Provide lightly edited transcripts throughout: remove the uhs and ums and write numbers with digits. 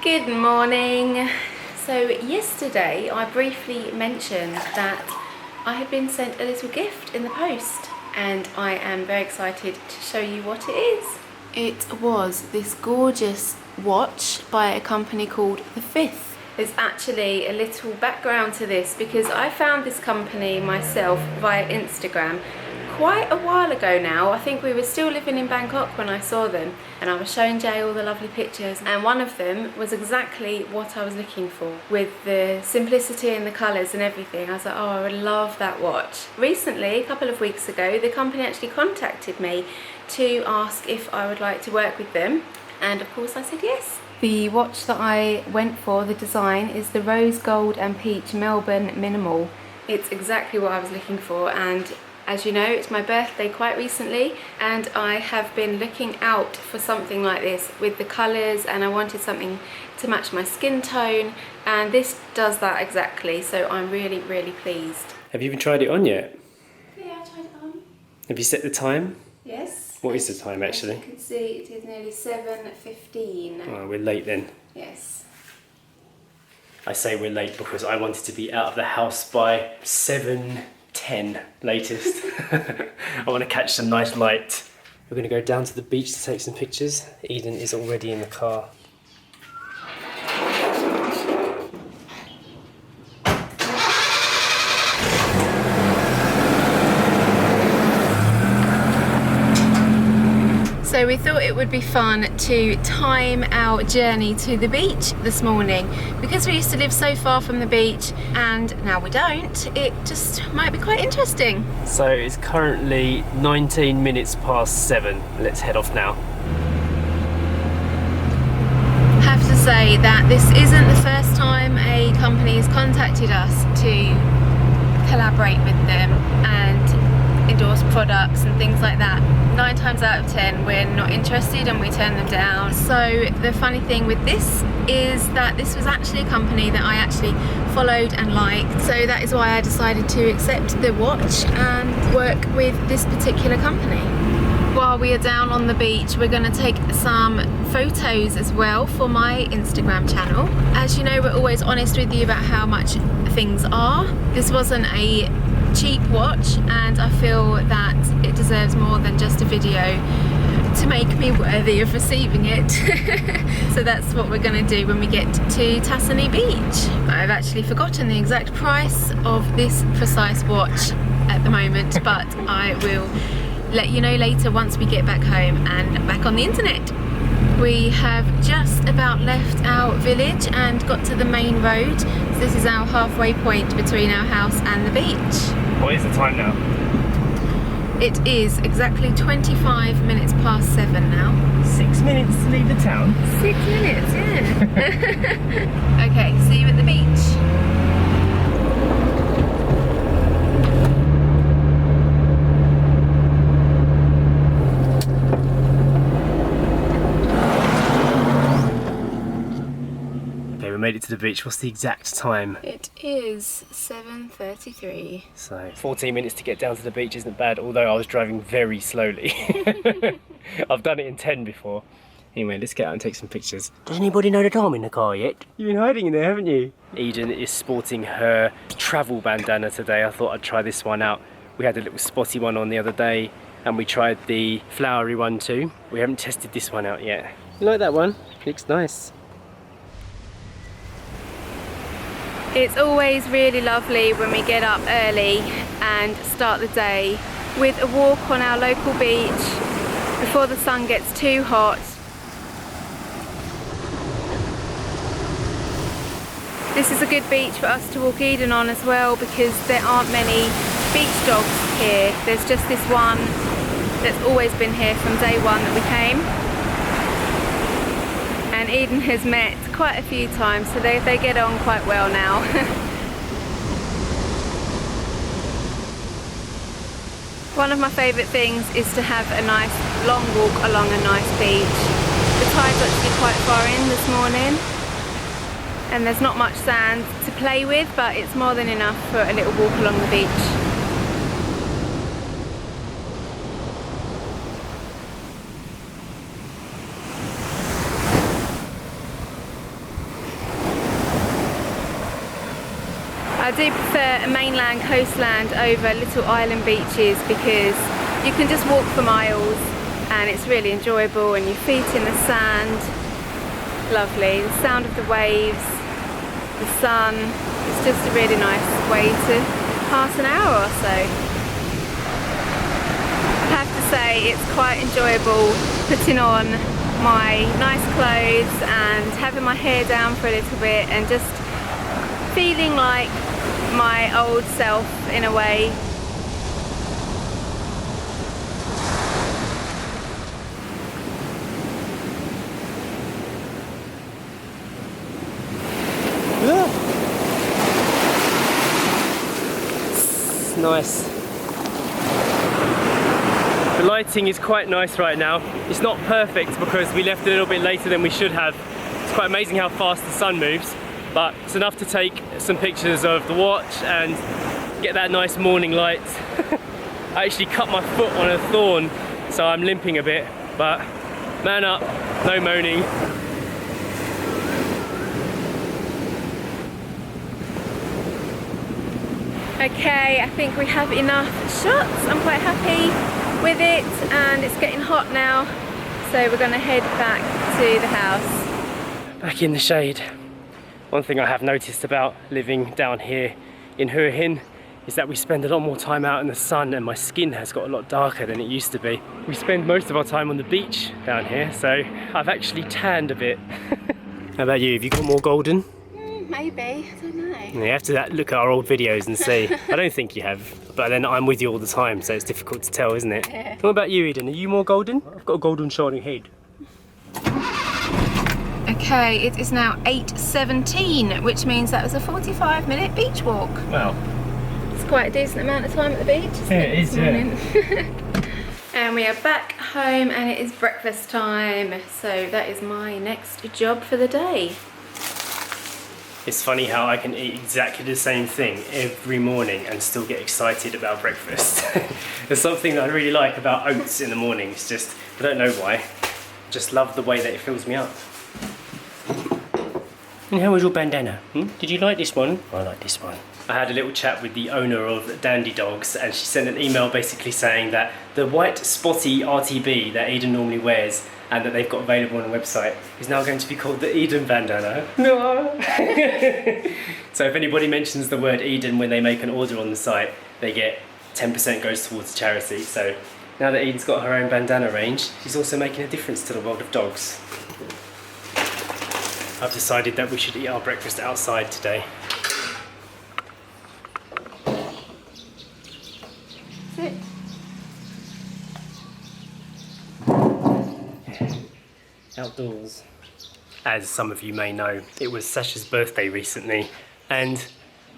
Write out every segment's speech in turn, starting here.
Good morning. So yesterday I briefly mentioned that I had been sent a little gift in the post and I am very excited to show you what it is. It was this gorgeous watch by a company called The Fifth. There's actually a little background to this because I found this company myself via Instagram quite a while ago now. I think we were still living in Bangkok when I saw them, and I was showing Jay all the lovely pictures, and one of them was exactly what I was looking for, with the simplicity and the colours and everything. I was like, oh, I would love that watch. Recently, a couple of weeks ago, the company actually contacted me to ask if I would like to work with them, and of course I said yes. The watch that I went for, the design, is the Rose Gold and Peach Melbourne Minimal. It's exactly what I was looking for, and as you know, it's my birthday quite recently, and I have been looking out for something like this with the colours, and I wanted something to match my skin tone, and this does that exactly, so I'm really, really pleased. Have you even tried it on yet? Yeah, I tried it on. Have you set the time? Yes. What is the time actually? As you can see, it is nearly 7:15. Oh, we're late then. Yes. I say we're late because I wanted to be out of the house by 7:10 latest. I want to catch some nice light. We're going to go down to the beach to take some pictures. Eden is already in the car. So we thought it would be fun to time our journey to the beach this morning. Because we used to live so far from the beach and now we don't, it just might be quite interesting. So it's currently 19 minutes past 7. Let's head off now. I have to say that this isn't the first time a company has contacted us to collaborate with them and endorse products and things like that. 9 times out of 10 we're not interested and we turn them down. So the funny thing with this is that this was actually a company that I actually followed and liked, so that is why I decided to accept the watch and work with this particular company. While we are down on the beach, we're going to take some photos as well for my Instagram channel. As you know, we're always honest with you about how much things are. This wasn't a cheap watch, and I feel that it deserves more than just a video to make me worthy of receiving it. So that's what we're going to do when we get to Tasani Beach. I've actually forgotten the exact price of this precise watch at the moment, but I will let you know later once we get back home and back on the internet. We have just about left our village and got to the main road. So this is our halfway point between our house and the beach. What is the time now? It is exactly 25 minutes past 7 now. 6 minutes to leave the town? 6 minutes, yeah. Okay, see you at the beach. Made it to the beach. What's the exact time? It is 7:33. So 14 minutes to get down to the beach isn't bad, although I was driving very slowly. I've done it in 10 before. Anyway, let's get out and take some pictures. Does anybody know the time in the car yet? You've been hiding in there, haven't you? Eden is sporting her travel bandana today. I thought I'd try this one out. We had a little spotty one on the other day and we tried the flowery one too. We haven't tested this one out yet. You like that one? Looks nice. It's always really lovely when we get up early and start the day with a walk on our local beach before the sun gets too hot. This is a good beach for us to walk Eden on as well because there aren't many beach dogs here. There's just this one that's always been here from day one that we came. And Eden has met quite a few times, so they get on quite well now. One of my favourite things is to have a nice long walk along a nice beach. The tide's actually quite far in this morning and there's not much sand to play with, but it's more than enough for a little walk along the beach. I do prefer a mainland coastland over little island beaches because you can just walk for miles and it's really enjoyable, and your feet in the sand, lovely, the sound of the waves, the sun. It's just a really nice way to pass an hour or so. I have to say it's quite enjoyable putting on my nice clothes and having my hair down for a little bit and just feeling like my old self in a way. It's nice. The lighting is quite nice right now. It's not perfect because we left a little bit later than we should have. It's quite amazing how fast the sun moves, but it's enough to take some pictures of the watch and get that nice morning light. I actually cut my foot on a thorn, so I'm limping a bit, but man up, no moaning. Okay, I think we have enough shots. I'm quite happy with it, and it's getting hot now, so we're going to head back to the house. Back in the shade. One thing I have noticed about living down here in Hua Hin is that we spend a lot more time out in the sun, and my skin has got a lot darker than it used to be. We spend most of our time on the beach down here, so I've actually tanned a bit. How about you? Have you got more golden? Maybe, I don't know. You have to look at our old videos and see. I don't think you have, but then I'm with you all the time, so it's difficult to tell, isn't it? Yeah. What about you, Eden? Are you more golden? I've got a golden shining head. Okay, it is now 8:17, which means that was a 45-minute beach walk. Wow. It's quite a decent amount of time at the beach, isn't Yeah, it? it is, yeah. And we are back home and it is breakfast time. So that is my next job for the day. It's funny how I can eat exactly the same thing every morning and still get excited about breakfast. There's something that I really like about oats in the morning. It's just, I don't know why, just love the way that it fills me up. And how was your bandana? Did you like this one? I like this one. I had a little chat with the owner of Dandy Dogs, and she sent an email basically saying that the white spotty RTB that Eden normally wears and that they've got available on the website is now going to be called the Eden bandana. No! So if anybody mentions the word Eden when they make an order on the site, they get 10% goes towards charity. So now that Eden's got her own bandana range, she's also making a difference to the world of dogs. I've decided that we should eat our breakfast outside today. Sit. Outdoors. As some of you may know, it was Sacha's birthday recently, and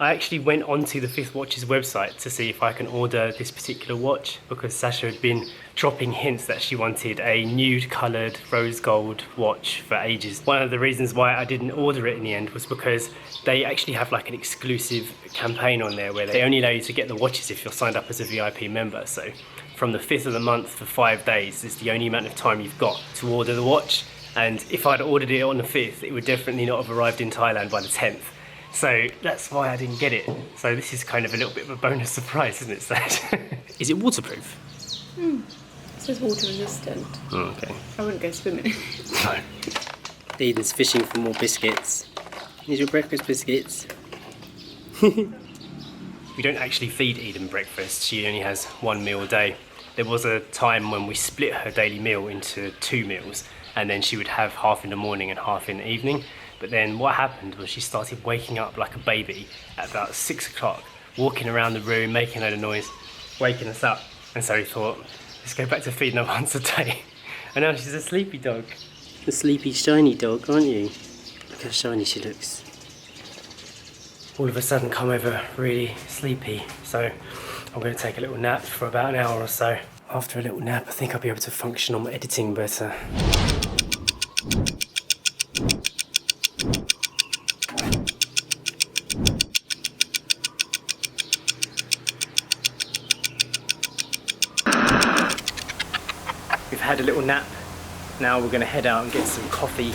I actually went onto the Fifth Watches website to see if I can order this particular watch, because Sacha had been dropping hints that she wanted a nude coloured rose gold watch for ages. One of the reasons why I didn't order it in the end was because they actually have like an exclusive campaign on there where they only allow you to get the watches if you're signed up as a VIP member. So from the 5th of the month for 5 days is the only amount of time you've got to order the watch, and if I'd ordered it on the 5th it would definitely not have arrived in Thailand by the 10th. So that's why I didn't get it. So this is kind of a little bit of a bonus surprise, isn't it, Sash? Is it waterproof? It says water resistant. Oh, okay. I wouldn't go swimming. No. Eden's fishing for more biscuits. Here's your breakfast biscuits. We don't actually feed Eden breakfast. She only has one meal a day. There was a time when we split her daily meal into 2 meals, and then she would have half in the morning and half in the evening. But then what happened was she started waking up like a baby at about 6 o'clock, walking around the room, making a load of noise, waking us up. And so we thought, let's go back to feeding her once a day. And now she's a sleepy dog. A sleepy, shiny dog, aren't you? Look how shiny she looks. All of a sudden come over really sleepy. So I'm going to take a little nap for about an hour or so. After a little nap, I think I'll be able to function on my editing better. We've had a little nap. Now we're going to head out and get some coffee.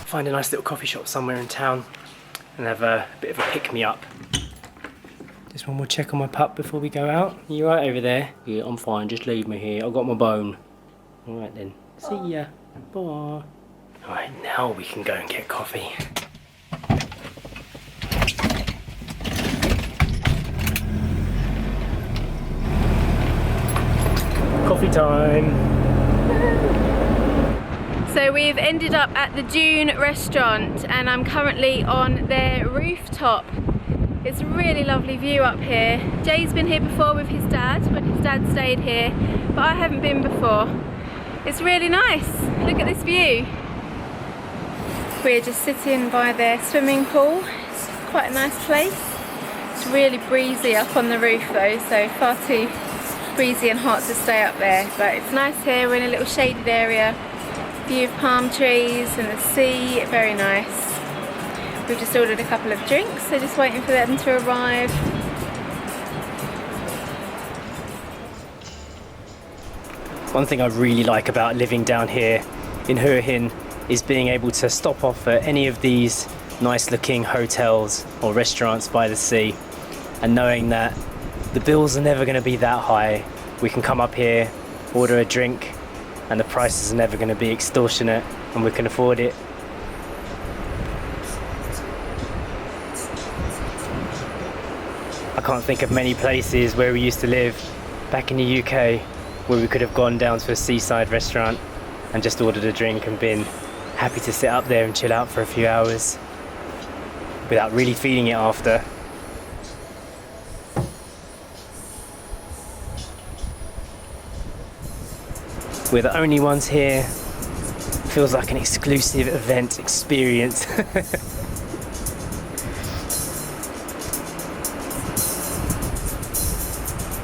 Find a nice little coffee shop somewhere in town and have a bit of a pick-me-up. Just one more check on my pup before we go out. You right over there? Yeah, I'm fine. Just leave me here. I've got my bone. All right then. See ya. Bye. All right, now we can go and get coffee. Coffee time. So we've ended up at the Dune Restaurant and I'm currently on their rooftop. It's a really lovely view up here. Jay's been here before with his dad, when his dad stayed here, but I haven't been before. It's really nice. Look at this view. We're just sitting by their swimming pool. It's quite a nice place. It's really breezy up on the roof though, so far too breezy and hot to stay up there. But it's nice here. We're in a little shaded area. View of palm trees and the sea. Very nice. We've just ordered a couple of drinks, so just waiting for them to arrive. One thing I really like about living down here in Hua Hin is being able to stop off at any of these nice looking hotels or restaurants by the sea and knowing that the bills are never going to be that high. We can come up here, order a drink, and the prices are never going to be extortionate and we can afford it. I can't think of many places where we used to live back in the UK where we could have gone down to a seaside restaurant and just ordered a drink and been happy to sit up there and chill out for a few hours without really feeling it after. We're the only ones here. Feels like an exclusive event experience.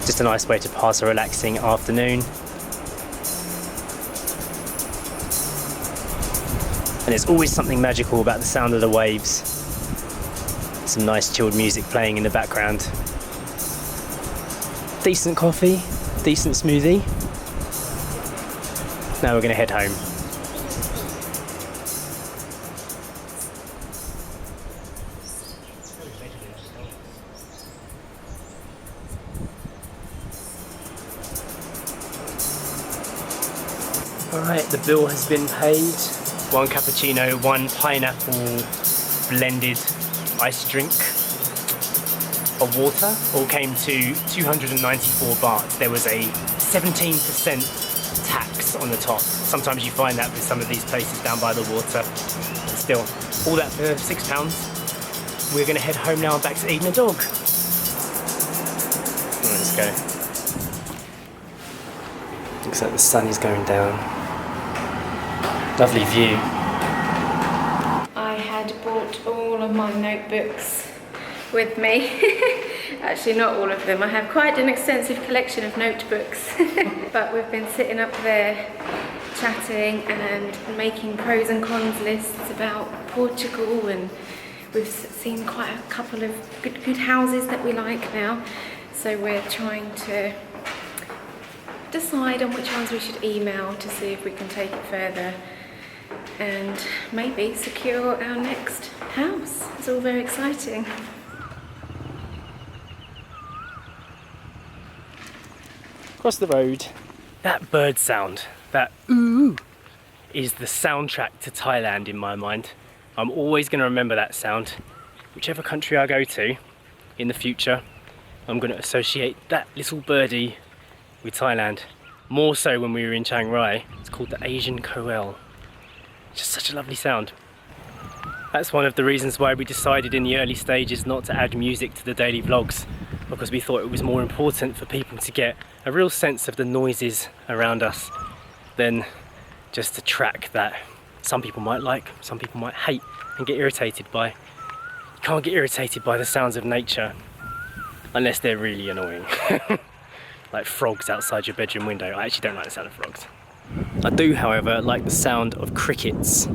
Just a nice way to pass a relaxing afternoon. And there's always something magical about the sound of the waves. Some nice chilled music playing in the background. Decent coffee, decent smoothie. Now we're going to head home. Alright, the bill has been paid. One cappuccino, one pineapple blended iced drink of water. All came to 294 baht. There was a 17% tax on the top. Sometimes you find that with some of these places down by the water. But still, all that for £6. We're going to head home now and back to Eden a dog. Let's go. Looks like the sun is going down. Lovely view. I had bought all of my notebooks with me. Actually not all of them. I have quite an extensive collection of notebooks. But we've been sitting up there chatting and making pros and cons lists about Portugal, and we've seen quite a couple of good houses that we like now. So we're trying to decide on which ones we should email to see if we can take it further and maybe secure our next house. It's all very exciting. Across the road. That bird sound, that ooh, is the soundtrack to Thailand in my mind. I'm always going to remember that sound. Whichever country I go to in the future, I'm going to associate that little birdie with Thailand. More so when we were in Chiang Rai. It's called the Asian Koel. Just such a lovely sound. That's one of the reasons why we decided in the early stages not to add music to the daily vlogs, because we thought it was more important for people to get a real sense of the noises around us than just a track that some people might like, some people might hate and get irritated by. You can't get irritated by the sounds of nature unless they're really annoying. Like frogs outside your bedroom window. I actually don't like the sound of frogs. I do, however, like the sound of crickets.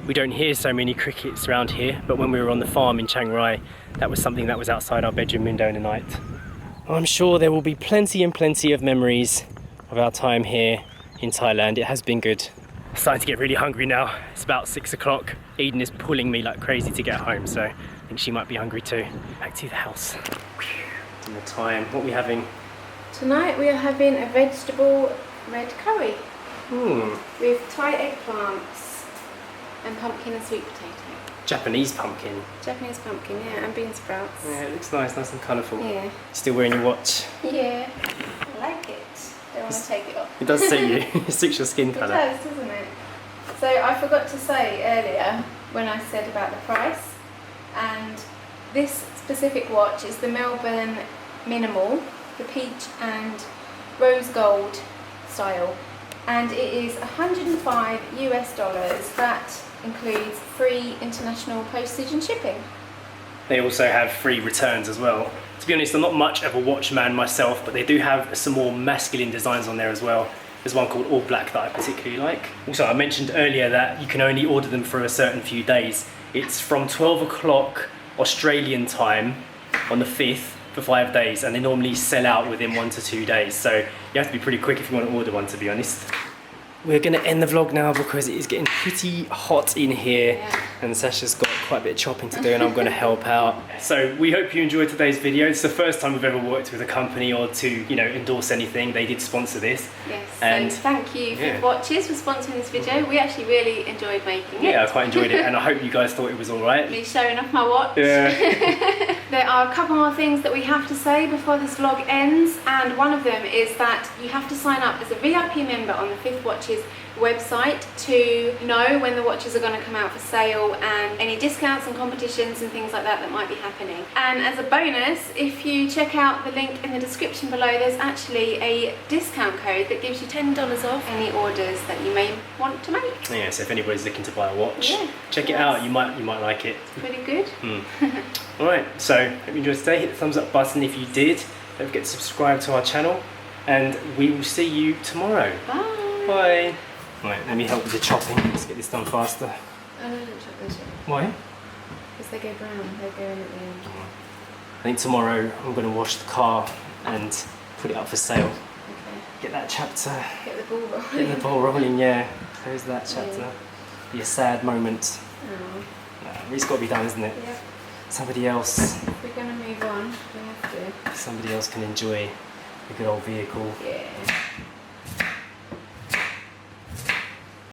We don't hear so many crickets around here, but when we were on the farm in Chiang Rai, that was something that was outside our bedroom window in the night. I'm sure there will be plenty and plenty of memories of our time here in Thailand. It has been good. I'm starting to get really hungry now. It's about 6 o'clock. Eden is pulling me like crazy to get home, so I think she might be hungry too. Back to the house. and the time. What are we having? Tonight we are having a vegetable red curry with Thai eggplants and pumpkin and sweet potato. Japanese pumpkin. Japanese pumpkin, yeah, and bean sprouts. Yeah, it looks nice and colourful. Yeah. Still wearing your watch? Yeah, I like it. Don't want to take it off. It does suit you. It suits your skin colour. It does, doesn't it? So I forgot to say earlier when I said about the price, and this specific watch is the Melbourne Minimal, the peach and rose gold style, and it is $105 US. That includes free international postage and shipping. They also have free returns as well. To be honest, I'm not much of a watch man myself, but they do have some more masculine designs on there as well. There's one called All Black that I particularly like. Also, I mentioned earlier that you can only order them for a certain few days. It's from 12 o'clock Australian time on the 5th for 5 days, and they normally sell out within 1 to 2 days. So you have to be pretty quick if you want to order one, to be honest. We're going to end the vlog now because it is getting pretty hot in here, and Sacha's got quite a bit of chopping to do and I'm going to help out. So we hope you enjoyed today's video. It's the first time we've ever worked with a company or to, you know, endorse anything. They did sponsor this. Yes, and so thank you Fifth Watches for sponsoring this video. We actually really enjoyed making it. Yeah, I quite enjoyed it, and I hope you guys thought it was alright. Me showing off my watch. Yeah. There are a couple more things that we have to say before this vlog ends, and one of them is that you have to sign up as a VIP member on the Fifth Watches website to know when the watches are going to come out for sale and any discounts and competitions and things like that that might be happening. And as a bonus, if you check out the link in the description below, there's actually a discount code that gives you $10 off any orders that you may want to make. Yeah, so if anybody's looking to buy a watch, check it out. You might like it. It's pretty good. Alright, so hope you enjoyed today. Hit the thumbs up button if you did. Don't forget to subscribe to our channel, and we will see you tomorrow. Bye. Bye. Right, let me help with the chopping. Let's get this done faster. Oh, no, don't chop those yet. Why? Because they go brown. They go in at the end. I think tomorrow I'm going to wash the car and put it up for sale. Okay. Get that chapter. Get the ball rolling. Get the ball rolling, yeah. Close that chapter. Be a sad moment. Oh. It's got to be done, isn't it? Yeah. Somebody else. If we're going to move on, we have to. Somebody else can enjoy a good old vehicle. Yeah.